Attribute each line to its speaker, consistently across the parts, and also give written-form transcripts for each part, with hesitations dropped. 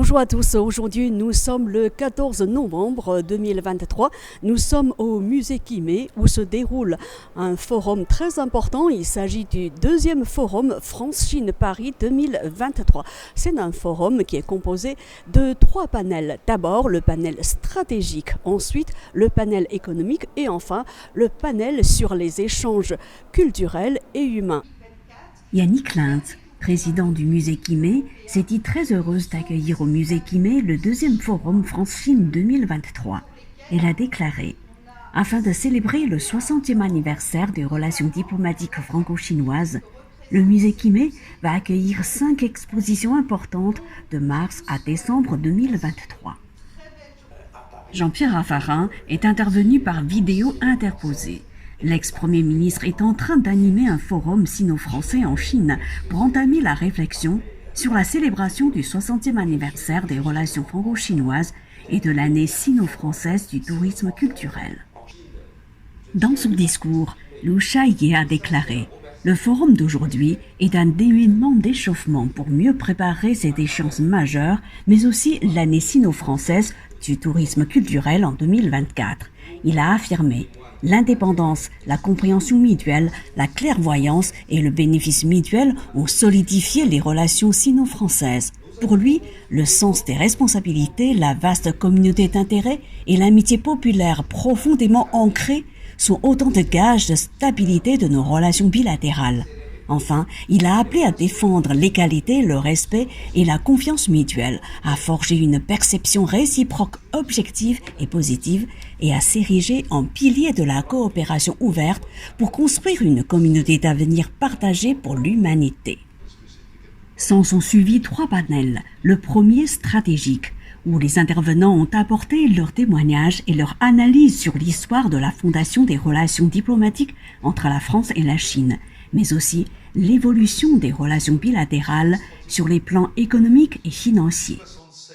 Speaker 1: Bonjour à tous, aujourd'hui nous sommes le 14 novembre 2023, nous sommes au musée Guimet où se déroule un forum très important, il s'agit du deuxième forum France-Chine-Paris 2023. C'est un forum qui est composé de 3 panels, d'abord le panel stratégique, ensuite le panel économique et enfin le panel sur les échanges culturels et humains.
Speaker 2: Yannick Lintz, président du musée Guimet, s'est dit très heureuse d'accueillir au musée Guimet le deuxième forum France-Chine 2023. Elle a déclaré « Afin de célébrer le 60e anniversaire des relations diplomatiques franco-chinoises, le musée Guimet va accueillir 5 expositions importantes de mars à décembre 2023. » Jean-Pierre Raffarin est intervenu par vidéo interposée. L'ex-premier ministre est en train d'animer un forum sino-français en Chine pour entamer la réflexion sur la célébration du 60e anniversaire des relations franco-chinoises et de l'année sino-française du tourisme culturel. Dans son discours, Liu Shaye a déclaré « Le forum d'aujourd'hui est un événement d'échauffement pour mieux préparer cette échéance majeure, mais aussi l'année sino-française du tourisme culturel en 2024. » Il a affirmé « L'indépendance, la compréhension mutuelle, la clairvoyance et le bénéfice mutuel ont solidifié les relations sino-françaises. Pour lui, le sens des responsabilités, la vaste communauté d'intérêts et l'amitié populaire profondément ancrée sont autant de gages de stabilité de nos relations bilatérales. Enfin, il a appelé à défendre l'égalité, le respect et la confiance mutuelle, à forger une perception réciproque objective et positive et à s'ériger en pilier de la coopération ouverte pour construire une communauté d'avenir partagée pour l'humanité. S'en sont suivis 3 panels. Le premier stratégique, où les intervenants ont apporté leurs témoignages et leur analyse sur l'histoire de la fondation des relations diplomatiques entre la France et la Chine, mais aussi l'évolution des relations bilatérales sur les plans économiques et financiers.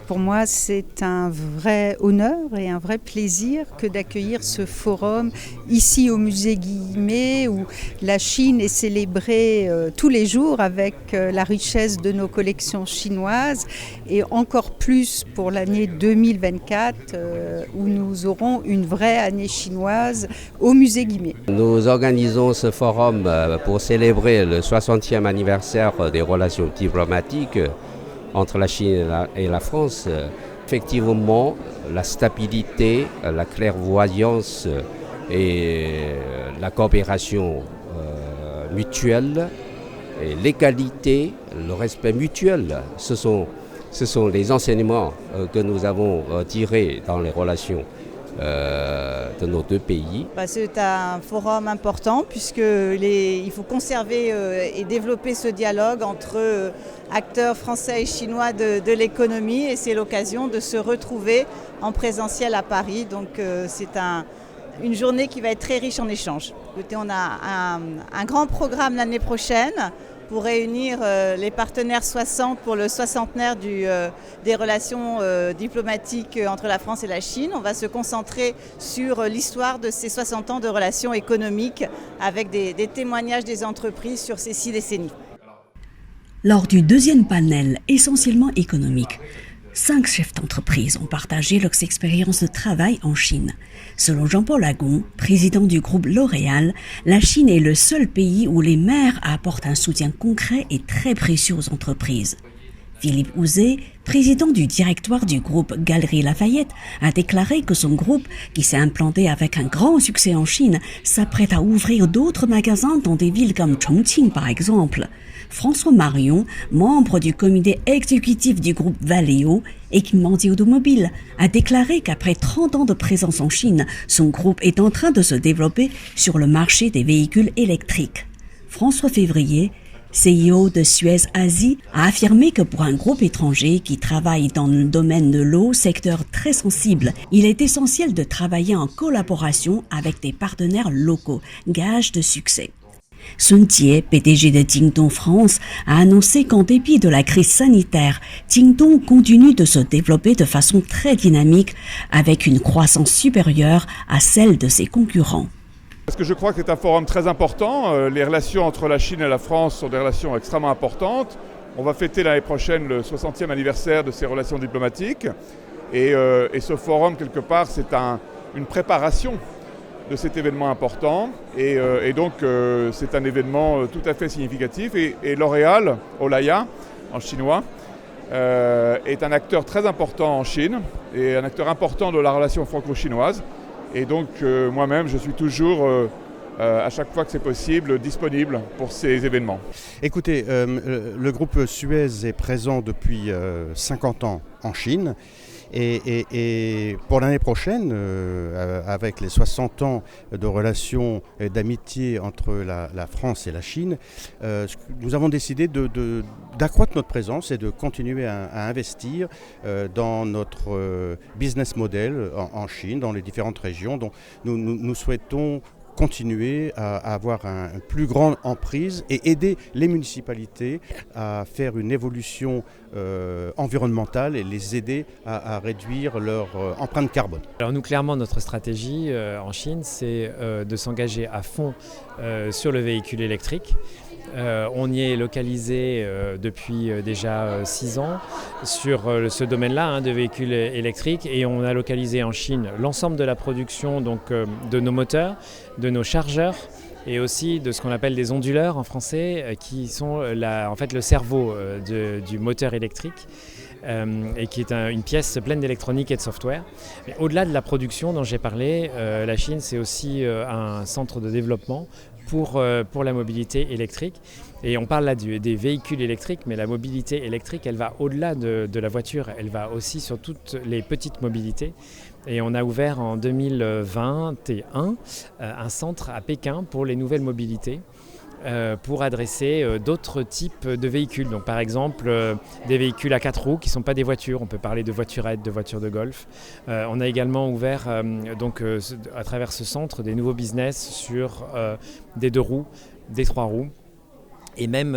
Speaker 3: Pour moi, c'est un vrai honneur et un vrai plaisir que d'accueillir ce forum ici au musée Guimet où la Chine est célébrée tous les jours avec la richesse de nos collections chinoises et encore plus pour l'année 2024 où nous aurons une vraie année chinoise au musée Guimet.
Speaker 4: Nous organisons ce forum pour célébrer le 60e anniversaire des relations diplomatiques entre la Chine et la France. Effectivement, la stabilité, la clairvoyance et la coopération mutuelle, et l'égalité, le respect mutuel, ce sont les enseignements que nous avons tirés dans les relations de nos 2 pays.
Speaker 5: C'est un forum important puisqu'il faut conserver et développer ce dialogue entre acteurs français et chinois de l'économie et c'est l'occasion de se retrouver en présentiel à Paris. Donc c'est une journée qui va être très riche en échanges. On a un grand programme l'année prochaine pour réunir les partenaires 60 pour le 60aire des relations diplomatiques entre la France et la Chine. On va se concentrer sur l'histoire de ces 60 ans de relations économiques avec des témoignages des entreprises sur ces 6 décennies.
Speaker 2: Lors du deuxième panel, essentiellement économique, 5 chefs d'entreprise ont partagé leurs expériences de travail en Chine. Selon Jean-Paul Agon, président du groupe L'Oréal, la Chine est le seul pays où les maires apportent un soutien concret et très précieux aux entreprises. Philippe Houzé, président du directoire du groupe Galeries Lafayette, a déclaré que son groupe, qui s'est implanté avec un grand succès en Chine, s'apprête à ouvrir d'autres magasins dans des villes comme Chongqing par exemple. François Marion, membre du comité exécutif du groupe Valeo, équipementier automobile, a déclaré qu'après 30 ans de présence en Chine, son groupe est en train de se développer sur le marché des véhicules électriques. François Février, CEO de Suez Asie, a affirmé que pour un groupe étranger qui travaille dans le domaine de l'eau, secteur très sensible, il est essentiel de travailler en collaboration avec des partenaires locaux, gage de succès. Sun Jie, PDG de Jingdong France, a annoncé qu'en dépit de la crise sanitaire, Jingdong continue de se développer de façon très dynamique avec une croissance supérieure à celle de ses concurrents.
Speaker 6: Parce que je crois que c'est un forum très important. Les relations entre la Chine et la France sont des relations extrêmement importantes. On va fêter l'année prochaine le 60e anniversaire de ces relations diplomatiques. Et ce forum, quelque part, c'est une préparation de cet événement important. Et donc, c'est un événement tout à fait significatif. Et L'Oréal, Olaya, en chinois, est un acteur très important en Chine et un acteur important de la relation franco-chinoise. Et donc, moi-même, je suis toujours, à chaque fois que c'est possible, disponible pour ces événements.
Speaker 7: Écoutez, le groupe Suez est présent depuis 50 ans en Chine. Et pour l'année prochaine, avec les 60 ans de relations et d'amitié entre la France et la Chine, nous avons décidé d'accroître notre présence et de continuer à investir dans notre business model en Chine, dans les différentes régions. Donc nous souhaitons continuer à avoir une plus grande emprise et aider les municipalités à faire une évolution environnementale et les aider à réduire leur empreinte carbone.
Speaker 8: Alors nous, clairement, notre stratégie en Chine, c'est de s'engager à fond sur le véhicule électrique. On y est localisé depuis déjà 6 ans sur ce domaine-là de véhicules électriques, et on a localisé en Chine l'ensemble de la production de nos moteurs, de nos chargeurs et aussi de ce qu'on appelle des onduleurs en français, qui sont en fait le cerveau du moteur électrique. Et qui est une pièce pleine d'électronique et de software. Mais au-delà de la production dont j'ai parlé, la Chine, c'est aussi un centre de développement pour la mobilité électrique. Et on parle là des véhicules électriques, mais la mobilité électrique, elle va au-delà de la voiture, elle va aussi sur toutes les petites mobilités. Et on a ouvert en 2021 un centre à Pékin pour les nouvelles mobilités, pour adresser d'autres types de véhicules. Donc par exemple des véhicules à 4 roues qui ne sont pas des voitures, on peut parler de voiturettes, de voitures de golf. On a également ouvert à travers ce centre des nouveaux business sur des 2 roues, des 3 roues. Et même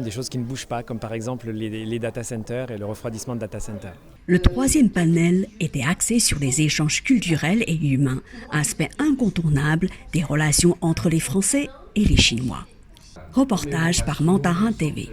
Speaker 8: des choses qui ne bougent pas, comme par exemple les data centers et le refroidissement de data centers.
Speaker 2: Le troisième panel était axé sur les échanges culturels et humains, aspect incontournable des relations entre les Français et les Chinois. Reportage par Mandarin TV.